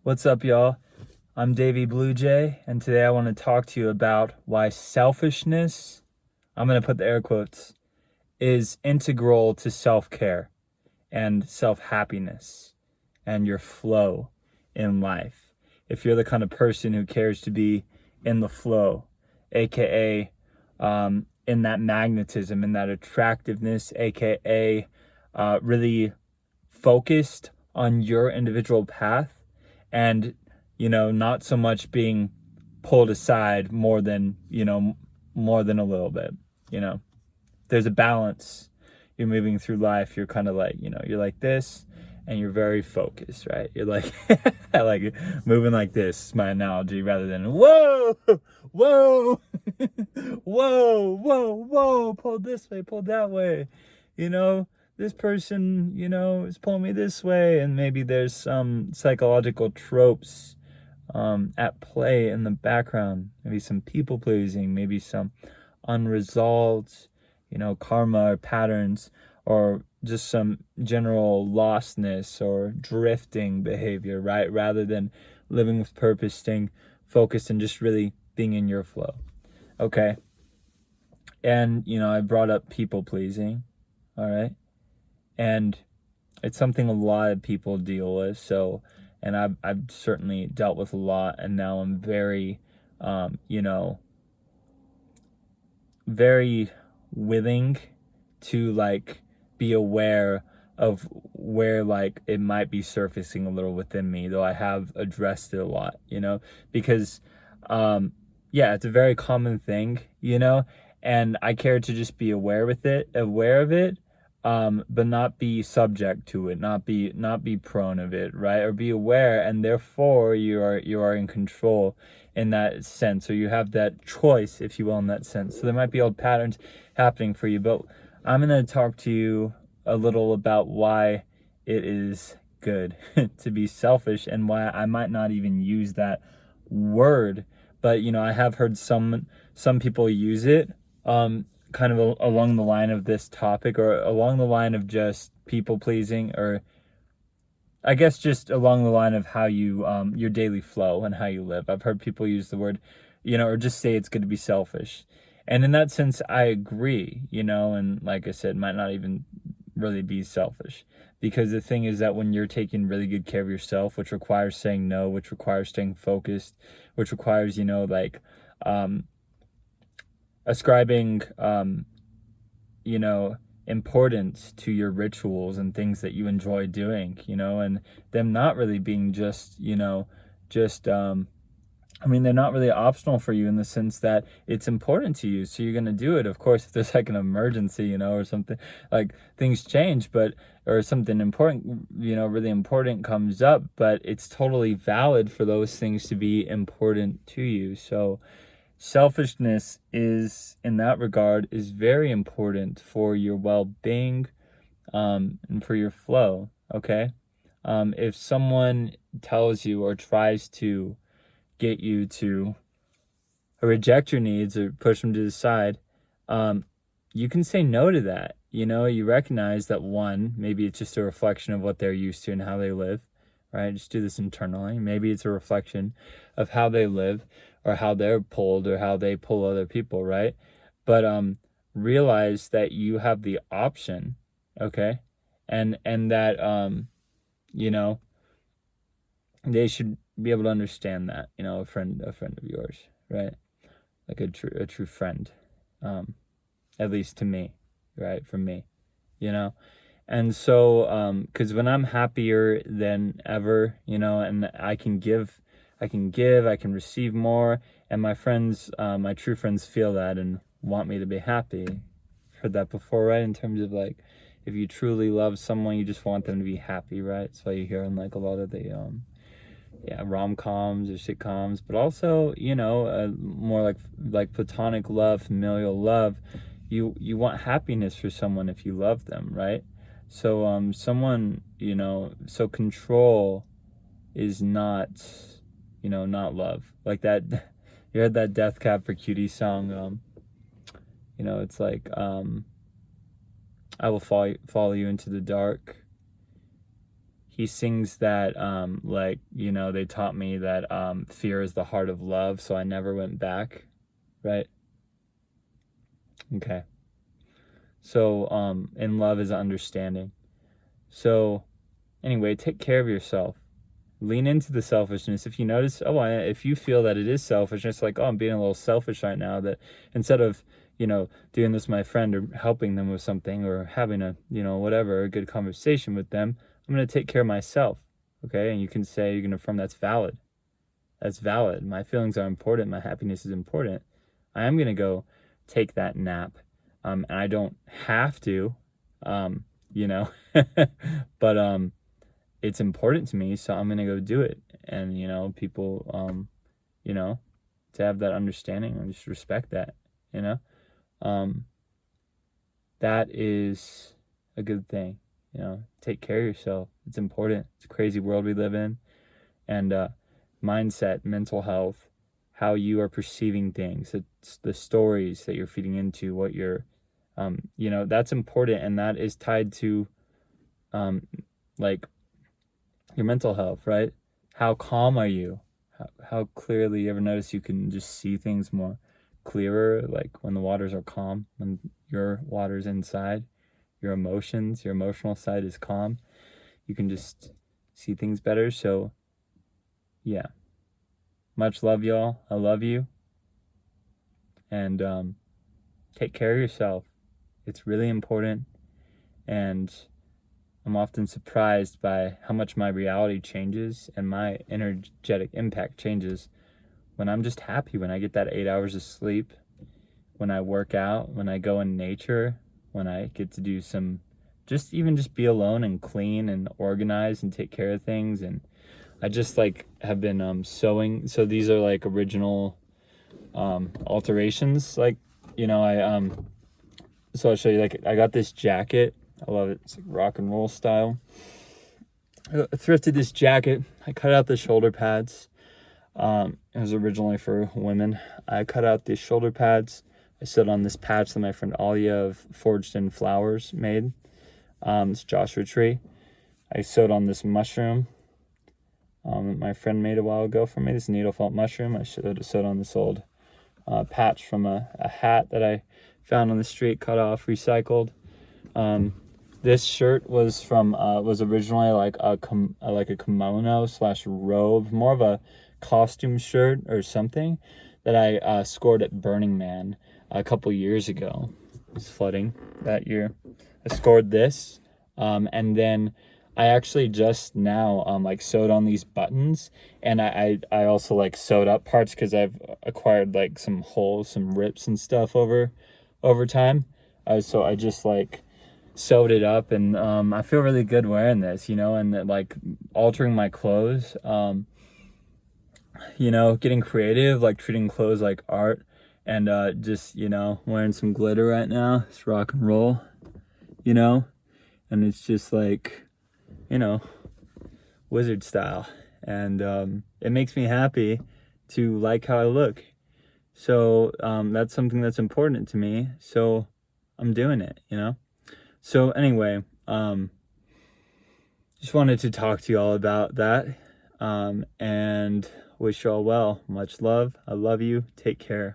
What's up, y'all? I'm Davey Blue Jay, and today I want to talk to you about why selfishness, I'm going to put the air quotes, is integral to self-care and self-happiness and your flow in life. If you're the kind of person who cares to be in the flow, aka in that magnetism, in that attractiveness, aka really focused on your individual path, and not so much being pulled aside more than a little bit. There's a balance. You're moving through life, you're kind of like, you're like this, and you're very focused, right? You're like I like it. Moving like this is my analogy, rather than whoa, whoa, whoa, pull this way, pull that way. This person, is pulling me this way, and maybe there's some psychological tropes at play in the background. Maybe some people pleasing, maybe some unresolved, karma or patterns, or just some general lostness or drifting behavior, right? Rather than living with purpose, staying focused, and just really being in your flow. Okay. And, I brought up people pleasing. All right. And it's something a lot of people deal with. So, and I've certainly dealt with a lot, and now I'm very, very willing to be aware of where it might be surfacing a little within me, though I have addressed it a lot, because it's a very common thing, and I care to just be aware of it, but not be subject to it, not be prone of it, right? Or be aware, and therefore you are in control in that sense, or you have that choice, if you will, in that sense. So there might be old patterns happening for you, but I'm going to talk to you a little about why it is good to be selfish, and why I might not even use that word, but I have heard some people use it kind of along the line of this topic, or along the line of just people pleasing, or I guess just along the line of how you your daily flow and how you live. I've heard people use the word, or just say it's good to be selfish. And in that sense, I agree, and like I said, might not even really be selfish. Because the thing is that when you're taking really good care of yourself, which requires saying no, which requires staying focused, which requires, ascribing, importance to your rituals and things that you enjoy doing, and them not really being just, they're not really optional for you, in the sense that it's important to you. So you're going to do it. Of course, if there's an emergency, or something, things change, or something important, really important comes up, but it's totally valid for those things to be important to you. So selfishness is, in that regard, is very important for your well-being, and for your flow. Okay. If someone tells you or tries to get you to reject your needs or push them to the side, you can say no to that. You recognize that, one, maybe it's just a reflection of what they're used to and how they live, right? Just do this internally. Maybe it's a reflection of how they live, or how they're pulled, or how they pull other people, right? But realize that you have the option, okay? And that they should be able to understand that, a friend of yours, right? Like a true friend, at least to me, right? From me, And so, because when I'm happier than ever, and I can receive more, and my friends, my true friends, feel that and want me to be happy. Heard that before, right? In terms of if you truly love someone, you just want them to be happy, right? That's why you hear in a lot of the rom-coms or sitcoms, but also more like platonic love, familial love. You want happiness for someone if you love them, right? So someone, so control is not, not love. Like that, you heard that Death Cab for Cutie song, it's I will follow you into the dark. he sings that like, you know, they taught me that fear is the heart of love, so I never went back, right? Okay. So and love is understanding. So anyway, take care of yourself. Lean into the selfishness. If you notice, if you feel that it is selfishness, like, oh, I'm being a little selfish right now, that instead of, you know, doing this with my friend or helping them with something or having a, you know, whatever, a good conversation with them, I'm going to take care of myself. Okay. And you can say, you can affirm that's valid. That's valid. My feelings are important. My happiness is important. I am going to go take that nap. And I don't have to, you know, but, it's important to me, so I'm gonna go do it. And you know, people, you know, to have that understanding and just respect that, you know, that is a good thing. You know, take care of yourself. It's important. It's a crazy world we live in, and mindset, mental health, how you are perceiving things, it's the stories that you're feeding into, what you're, you know, that's important, and that is tied to, like your mental health, right? How calm are you? How clearly, you ever notice you can just see things more clearer, like when the waters are calm, when your water's inside, your emotions, your emotional side is calm, you can just see things better. So yeah, much love, y'all. I love you. And take care of yourself. It's really important. And I'm often surprised by how much my reality changes and my energetic impact changes when I'm just happy, when I get that 8 hours of sleep, when I work out, when I go in nature, when I get to do some, just even just be alone and clean and organize and take care of things. And I just like have been sewing. So these are like original alterations. Like, you know, so I'll show you, like, I got this jacket. I love it. It's like rock and roll style. I thrifted this jacket. I cut out the shoulder pads. It was originally for women. I cut out the shoulder pads. I sewed on this patch that my friend Alia of Forged in Flowers made. This Joshua tree. I sewed on this mushroom that my friend made a while ago for me. This needle felt mushroom. I sewed on this old patch from a hat that I found on the street, cut off, recycled. This shirt was from was originally like a kimono / robe, more of a costume shirt or something that I scored at Burning Man a couple years ago. It was flooding that year. I scored this, and then I actually just now like sewed on these buttons, and I also like sewed up parts because I've acquired like some holes, some rips and stuff over time. So I just like sewed it up, and I feel really good wearing this, you know, and like altering my clothes, you know, getting creative, like treating clothes like art, and just, you know, wearing some glitter right now. It's rock and roll, you know, and it's just like, you know, wizard style, and it makes me happy to like how I look. So that's something that's important to me, so I'm doing it, you know. So anyway, just wanted to talk to you all about that, and wish you all well. Much love. I love you. Take care.